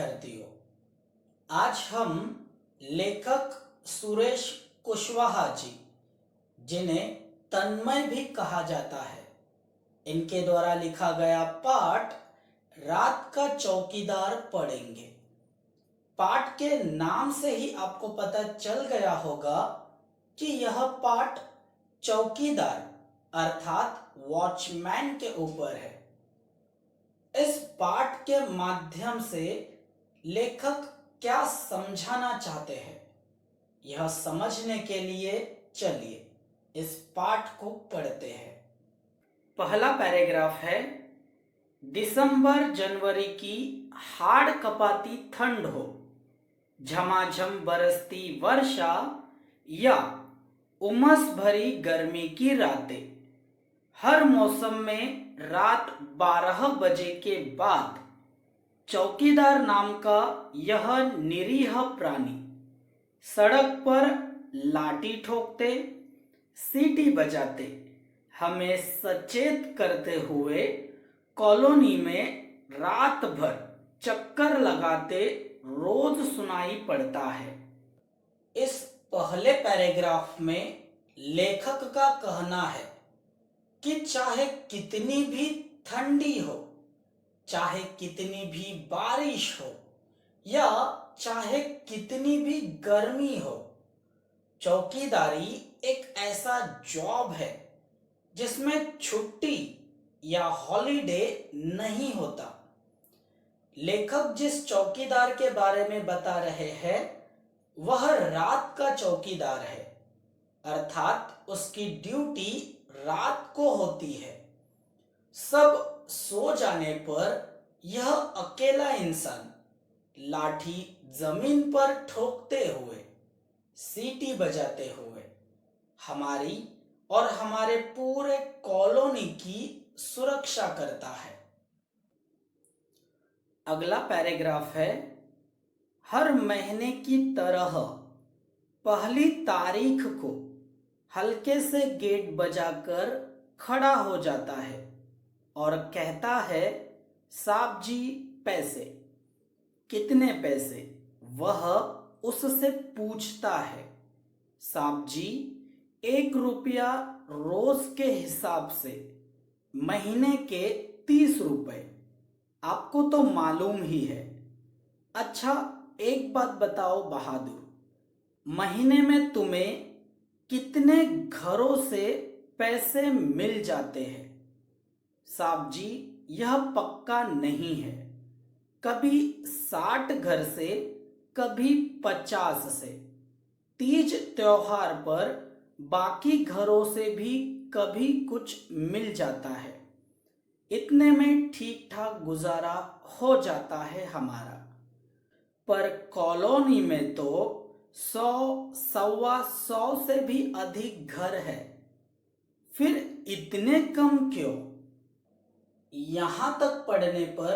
विद्यार्थियों, आज हम लेखक सुरेश कुशवाहा जी, जिन्हें तन्मय भी कहा जाता है, इनके द्वारा लिखा गया पाठ रात का चौकीदार पढ़ेंगे। पाठ के नाम से ही आपको पता चल गया होगा कि यह पाठ चौकीदार अर्थात वॉचमैन के ऊपर है। इस पाठ के माध्यम से लेखक क्या समझाना चाहते हैं, यह समझने के लिए चलिए इस पाठ को पढ़ते हैं। पहला पैराग्राफ है, दिसंबर जनवरी की हाड़ कपाती ठंड हो, झमाझम बरसती वर्षा या उमस भरी गर्मी की रातें, हर मौसम में रात 12 बजे के बाद चौकीदार नाम का यह निरीह प्राणी सड़क पर लाठी ठोकते, सीटी बजाते, हमें सचेत करते हुए कॉलोनी में रात भर चक्कर लगाते रोज सुनाई पड़ता है। इस पहले पैराग्राफ में लेखक का कहना है कि चाहे कितनी भी ठंडी हो, चाहे कितनी भी बारिश हो या चाहे कितनी भी गर्मी हो, चौकीदारी एक ऐसा जॉब है जिसमें छुट्टी या हॉलीडे नहीं होता। लेखक जिस चौकीदार के बारे में बता रहे हैं वह रात का चौकीदार है, अर्थात उसकी ड्यूटी रात को होती है। सब सो जाने पर यह अकेला इंसान लाठी जमीन पर ठोकते हुए, सीटी बजाते हुए हमारी और हमारे पूरे कॉलोनी की सुरक्षा करता है। अगला पैराग्राफ है, हर महीने की तरह पहली तारीख को हल्के से गेट बजाकर खड़ा हो जाता है और कहता है, साहब जी पैसे। कितने पैसे? वह उससे पूछता है। साहब जी 1 रुपया रोज के हिसाब से, महीने के 30 रुपए। आपको तो मालूम ही है। अच्छा एक बात बताओ बहादुर, महीने में तुम्हें कितने घरों से पैसे मिल जाते हैं? साहब जी यह पक्का नहीं है, कभी 60 घर से, कभी 50 से। तीज त्योहार पर बाकी घरों से भी कभी कुछ मिल जाता है। इतने में ठीक ठाक गुजारा हो जाता है हमारा। पर कॉलोनी में तो 100, 125 से भी अधिक घर है, फिर इतने कम क्यों? यहां तक पढ़ने पर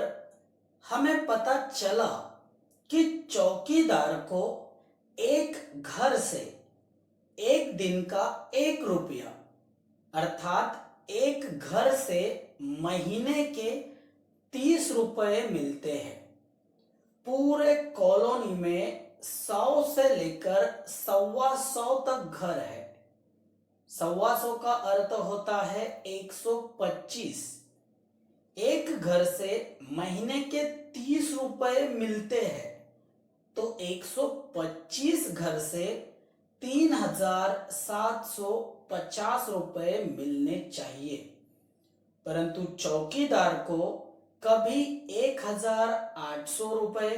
हमें पता चला कि चौकीदार को एक घर से एक दिन का 1 रुपया अर्थात एक घर से महीने के 30 रुपए मिलते हैं। पूरे कॉलोनी में 100 से लेकर 125 तक घर है। 125 का अर्थ होता है 125। एक घर से महीने के 30 रुपए मिलते हैं तो 125 घर से 3750 रुपए मिलने चाहिए। परंतु चौकीदार को कभी 1800 रुपए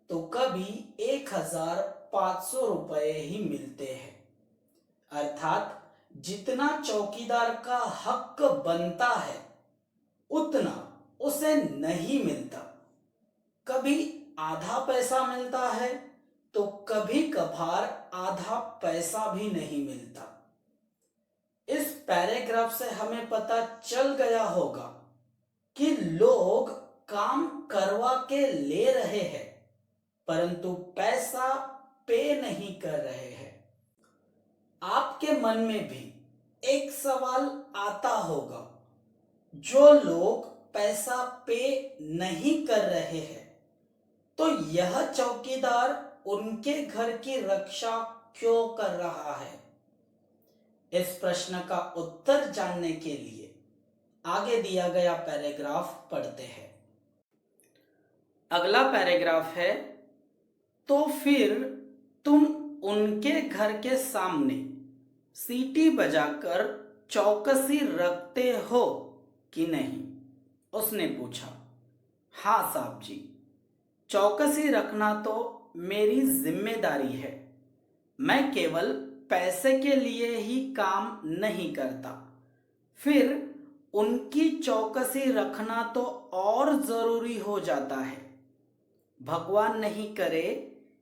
तो कभी 1500 रुपए ही मिलते हैं। अर्थात जितना चौकीदार का हक बनता है उतना उसे नहीं मिलता। कभी आधा पैसा मिलता है तो कभी कभार आधा पैसा भी नहीं मिलता। इस पैराग्राफ से हमें पता चल गया होगा कि लोग काम करवा के ले रहे हैं परंतु पैसा पे नहीं कर रहे हैं। आपके मन में भी एक सवाल आता होगा, जो लोग पैसा पे नहीं कर रहे हैं तो तो यह चौकीदार उनके घर की रक्षा क्यों कर रहा है? इस प्रश्न का उत्तर जानने के लिए आगे दिया गया पैराग्राफ पढ़ते हैं। अगला पैराग्राफ है, तो फिर तुम उनके घर के सामने सीटी बजाकर चौकसी रखते हो कि नहीं? उसने पूछा। हाँ साहब जी, चौकसी रखना तो मेरी जिम्मेदारी है। मैं केवल पैसे के लिए ही काम नहीं करता, फिर उनकी चौकसी रखना तो और जरूरी हो जाता है। भगवान नहीं करे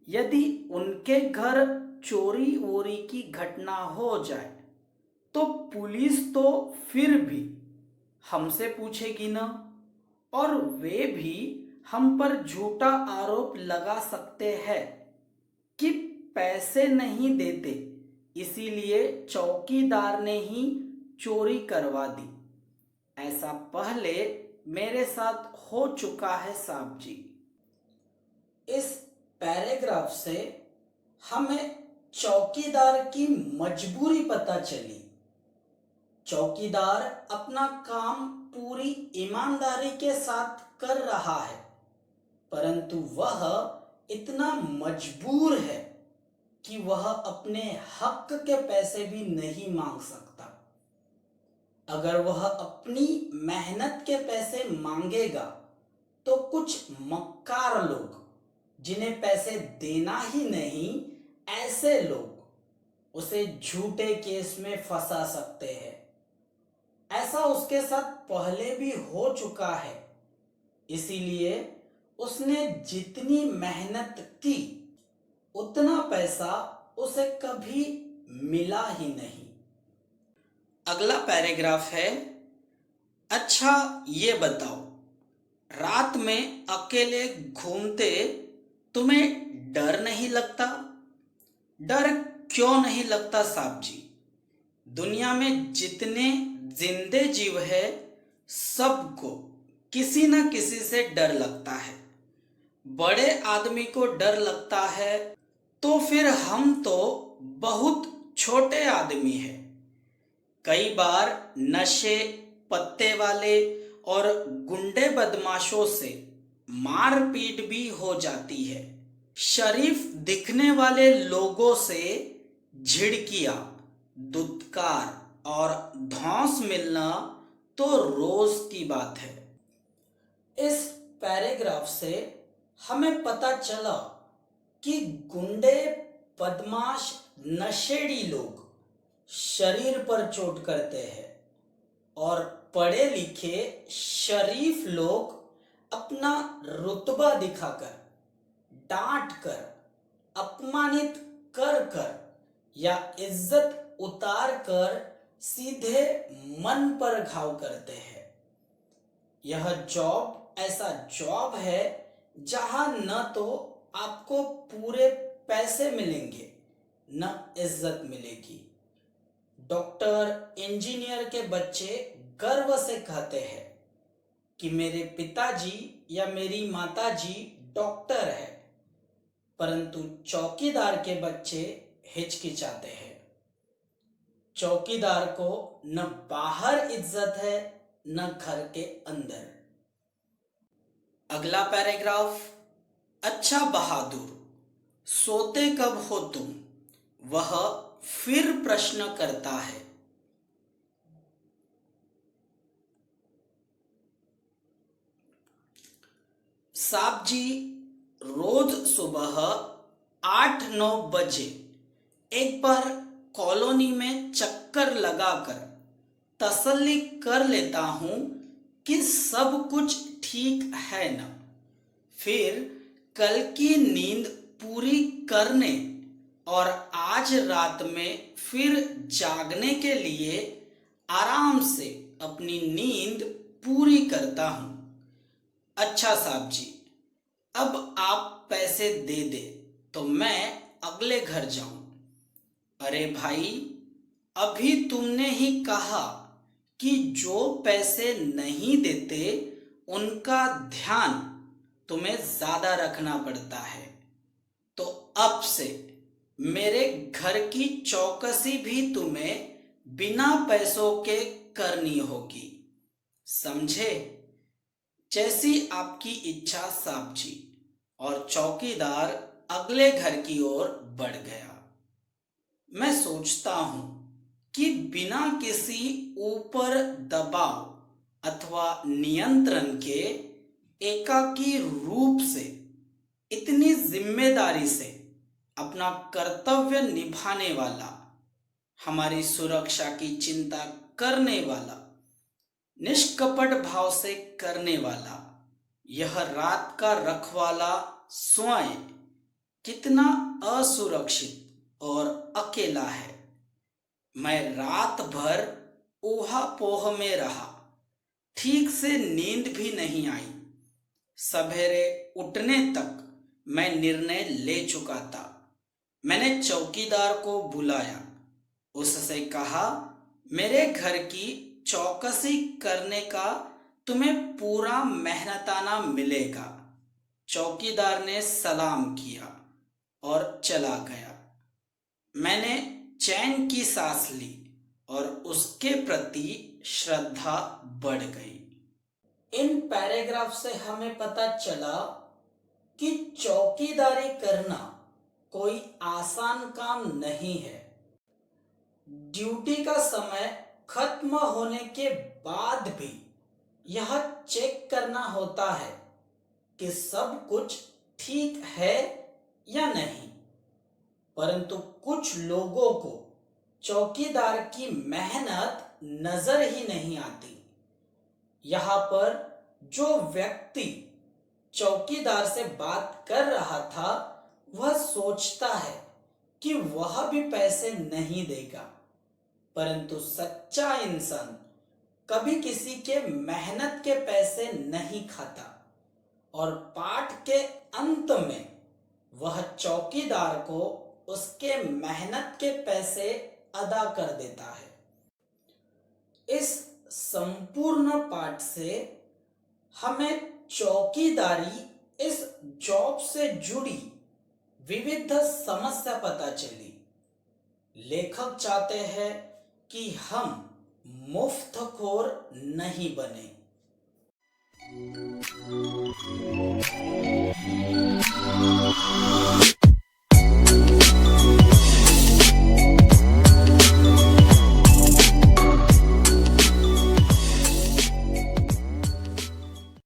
यदि उनके घर चोरी वोरी की घटना हो जाए तो पुलिस तो फिर भी हमसे पूछेगी ना, और वे भी हम पर झूठा आरोप लगा सकते हैं कि पैसे नहीं देते, इसीलिए चौकीदार ने ही चोरी करवा दी। ऐसा पहले मेरे साथ हो चुका है साहब जी। इस पैराग्राफ से हमें चौकीदार की मजबूरी पता चली। चौकीदार अपना काम पूरी ईमानदारी के साथ कर रहा है, परंतु वह इतना मजबूर है कि वह अपने हक के पैसे भी नहीं मांग सकता। अगर वह अपनी मेहनत के पैसे मांगेगा तो कुछ मक्कार लोग, जिन्हें पैसे देना ही नहीं, ऐसे लोग उसे झूठे केस में फंसा सकते हैं। ऐसा उसके साथ पहले भी हो चुका है, इसीलिए उसने जितनी मेहनत की उतना पैसा उसे कभी मिला ही नहीं। अगला पैराग्राफ है, अच्छा ये बताओ, रात में अकेले घूमते तुम्हें डर नहीं लगता? डर क्यों नहीं लगता साहब जी? दुनिया में जितने जिंदे जीव है सबको किसी न किसी से डर लगता है। बड़े आदमी को डर लगता है तो फिर हम तो बहुत छोटे आदमी हैं। कई बार नशे पत्ते वाले और गुंडे बदमाशों से मारपीट भी हो जाती है। शरीफ दिखने वाले लोगों से झिड़कियां, दुत्कार और धौंस मिलना तो रोज की बात है। इस पैराग्राफ से हमें पता चला कि गुंडे, बदमाश, नशेड़ी लोग शरीर पर चोट करते हैं और पढ़े लिखे शरीफ लोग अपना रुतबा दिखाकर, डांट कर, अपमानित कर कर या इज्जत उतार कर सीधे मन पर घाव करते हैं। यह जॉब ऐसा जॉब है जहां न तो आपको पूरे पैसे मिलेंगे न इज्जत मिलेगी। डॉक्टर, इंजीनियर के बच्चे गर्व से कहते हैं कि मेरे पिताजी या मेरी माताजी डॉक्टर है, परंतु चौकीदार के बच्चे हिचकिचाते हैं। चौकीदार को न बाहर इज्जत है न घर के अंदर। अगला पैराग्राफ, अच्छा बहादुर, सोते कब हो तुम? वह फिर प्रश्न करता है। साहब जी, रोज सुबह 8-9 बजे एक बार कॉलोनी में चक्कर लगाकर तसल्ली कर लेता हूं कि सब कुछ ठीक है ना, फिर कल की नींद पूरी करने और आज रात में फिर जागने के लिए आराम से अपनी नींद पूरी करता हूं। अच्छा साहब जी, अब आप पैसे दे दे तो मैं अगले घर जाऊं। अरे भाई, अभी तुमने ही कहा कि जो पैसे नहीं देते उनका ध्यान तुम्हें ज्यादा रखना पड़ता है, तो अब से मेरे घर की चौकसी भी तुम्हें बिना पैसों के करनी होगी, समझे? जैसी आपकी इच्छा साहब जी। और चौकीदार अगले घर की ओर बढ़ गया। मैं सोचता हूं कि बिना किसी ऊपर दबाव अथवा नियंत्रण के एकाकी रूप से इतनी जिम्मेदारी से अपना कर्तव्य निभाने वाला, हमारी सुरक्षा की चिंता करने वाला, निष्कपट भाव से करने वाला यह रात का रखवाला स्वयं कितना असुरक्षित और अकेला है। मैं रात भर ऊहापोह में रहा, ठीक से नींद भी नहीं आई। सवेरे उठने तक मैं निर्णय ले चुका था। मैंने चौकीदार को बुलाया, उससे कहा, मेरे घर की चौकसी करने का तुम्हें पूरा मेहनताना मिलेगा। चौकीदार ने सलाम किया और चला गया। मैंने चैन की सांस ली और उसके प्रति श्रद्धा बढ़ गई। इन पैराग्राफ से हमें पता चला कि चौकीदारी करना कोई आसान काम नहीं है। ड्यूटी का समय खत्म होने के बाद भी यह चेक करना होता है कि सब कुछ ठीक है या नहीं। परंतु कुछ लोगों को चौकीदार की मेहनत नजर ही नहीं आती। यहाँ पर जो व्यक्ति चौकीदार से बात कर रहा था, वह सोचता है कि वह भी पैसे नहीं देगा, परंतु सच्चा इंसान कभी किसी के मेहनत के पैसे नहीं खाता और पाठ के अंत में वह चौकीदार को उसके मेहनत के पैसे अदा कर देता है। इस संपूर्ण पाठ से हमें चौकीदारी इस जॉब से जुड़ी विविध समस्या पता चली। लेखक चाहते हैं कि हम मुफ्तखोर नहीं बने।